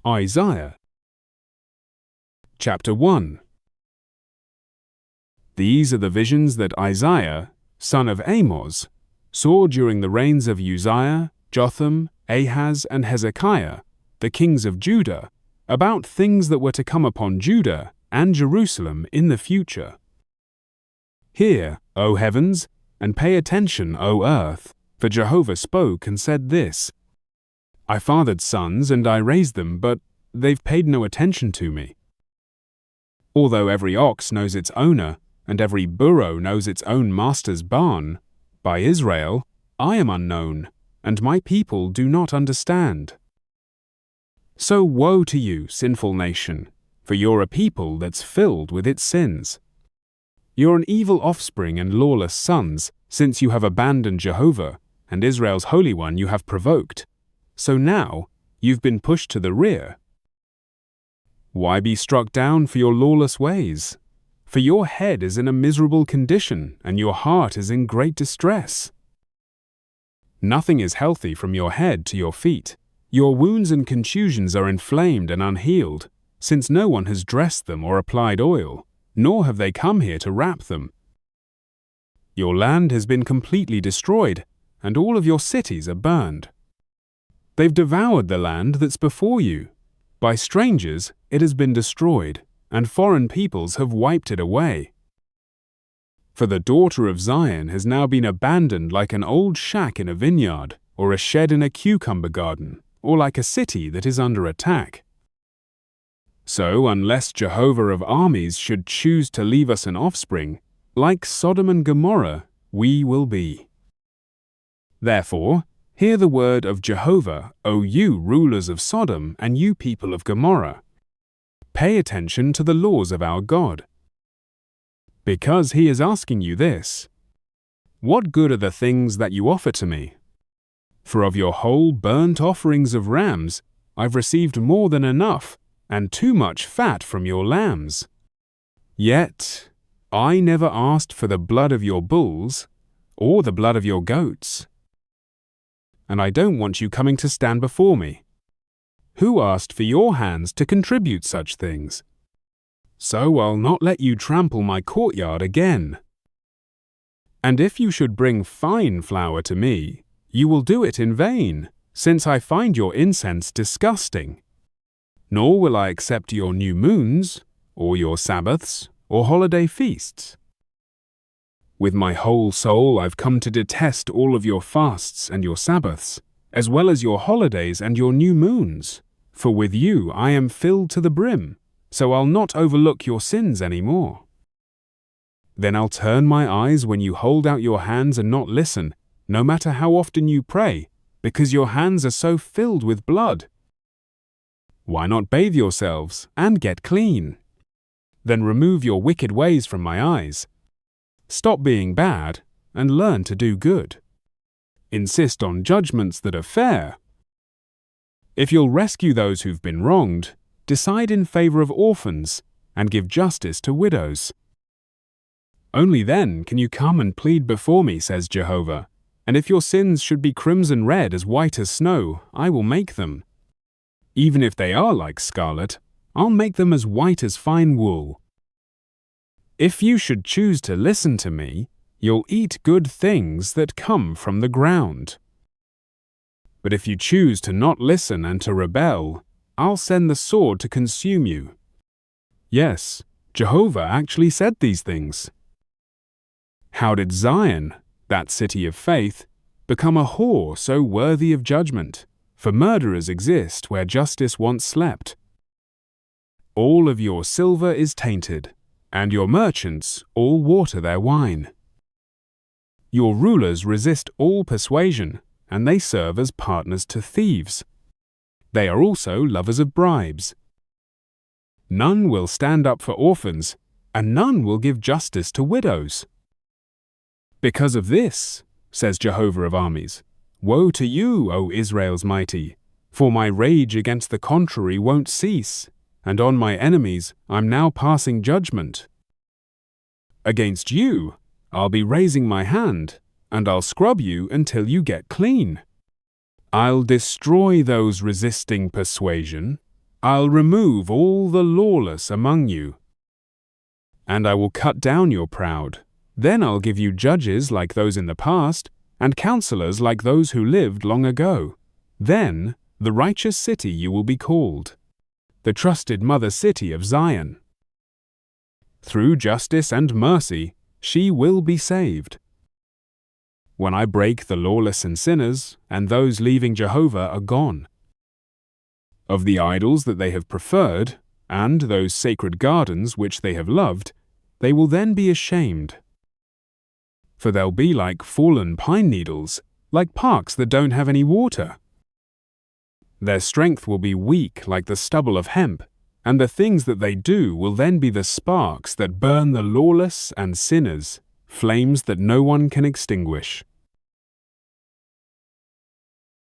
Isaiah. Chapter 1. These are the visions that Isaiah, son of Amoz, saw during the reigns of Uzziah, Jotham, Ahaz, and Hezekiah, the kings of Judah, about things that were to come upon Judah and Jerusalem in the future. Hear, O heavens, and pay attention, O earth, for Jehovah spoke and said this: I fathered sons and I raised them, but they've paid no attention to me. Although every ox knows its owner, and every burro knows its own master's barn, by Israel I am unknown, and my people do not understand. So woe to you, sinful nation, for you're a people that's filled with its sins. You're an evil offspring and lawless sons, since you have abandoned Jehovah, and Israel's Holy One you have provoked. So now you've been pushed to the rear. Why be struck down for your lawless ways? For your head is in a miserable condition, and your heart is in great distress. Nothing is healthy from your head to your feet. Your wounds and contusions are inflamed and unhealed, since no one has dressed them or applied oil, nor have they come here to wrap them. Your land has been completely destroyed, and all of your cities are burned. They've devoured the land that's before you. By strangers it has been destroyed, and foreign peoples have wiped it away. For the daughter of Zion has now been abandoned like an old shack in a vineyard, or a shed in a cucumber garden, or like a city that is under attack. So, unless Jehovah of armies should choose to leave us an offspring, like Sodom and Gomorrah we will be. Therefore, hear the word of Jehovah, O you rulers of Sodom and you people of Gomorrah. Pay attention to the laws of our God. Because he is asking you this: what good are the things that you offer to me? For of your whole burnt offerings of rams I've received more than enough, and too much fat from your lambs. Yet I never asked for the blood of your bulls, or the blood of your goats. And I don't want you coming to stand before me. Who asked for your hands to contribute such things? So I'll not let you trample my courtyard again. And if you should bring fine flour to me, you will do it in vain, since I find your incense disgusting. Nor will I accept your new moons, or your Sabbaths, or holiday feasts. With my whole soul I've come to detest all of your fasts and your Sabbaths, as well as your holidays and your new moons, for with you I am filled to the brim, so I'll not overlook your sins any more. Then I'll turn my eyes when you hold out your hands and not listen, no matter how often you pray, because your hands are so filled with blood. Why not bathe yourselves and get clean? Then remove your wicked ways from my eyes. Stop being bad and learn to do good. Insist on judgments that are fair. If you'll rescue those who've been wronged, decide in favor of orphans and give justice to widows. Only then can you come and plead before me, says Jehovah, and if your sins should be crimson red as white as snow, I will make them. Even if they are like scarlet, I'll make them as white as fine wool. If you should choose to listen to me, you'll eat good things that come from the ground. But if you choose to not listen and to rebel, I'll send the sword to consume you. Yes, Jehovah actually said these things. How did Zion, that city of faith, become a whore so worthy of judgment? For murderers exist where justice once slept. All of your silver is tainted, and your merchants all water their wine. Your rulers resist all persuasion, and they serve as partners to thieves. They are also lovers of bribes. None will stand up for orphans, and none will give justice to widows. Because of this, says Jehovah of armies, woe to you, O Israel's mighty, for my rage against the contrary won't cease, and on my enemies I'm now passing judgment. Against you I'll be raising my hand, and I'll scrub you until you get clean. I'll destroy those resisting persuasion, I'll remove all the lawless among you, and I will cut down your proud. Then I'll give you judges like those in the past, and counselors like those who lived long ago. Then the righteous city you will be called, the trusted mother city of Zion. Through justice and mercy, she will be saved. When I break the lawless and sinners, and those leaving Jehovah are gone. Of the idols that they have preferred, and those sacred gardens which they have loved, they will then be ashamed. For they'll be like fallen pine needles, like parks that don't have any water. Their strength will be weak like the stubble of hemp, and the things that they do will then be the sparks that burn the lawless and sinners, flames that no one can extinguish.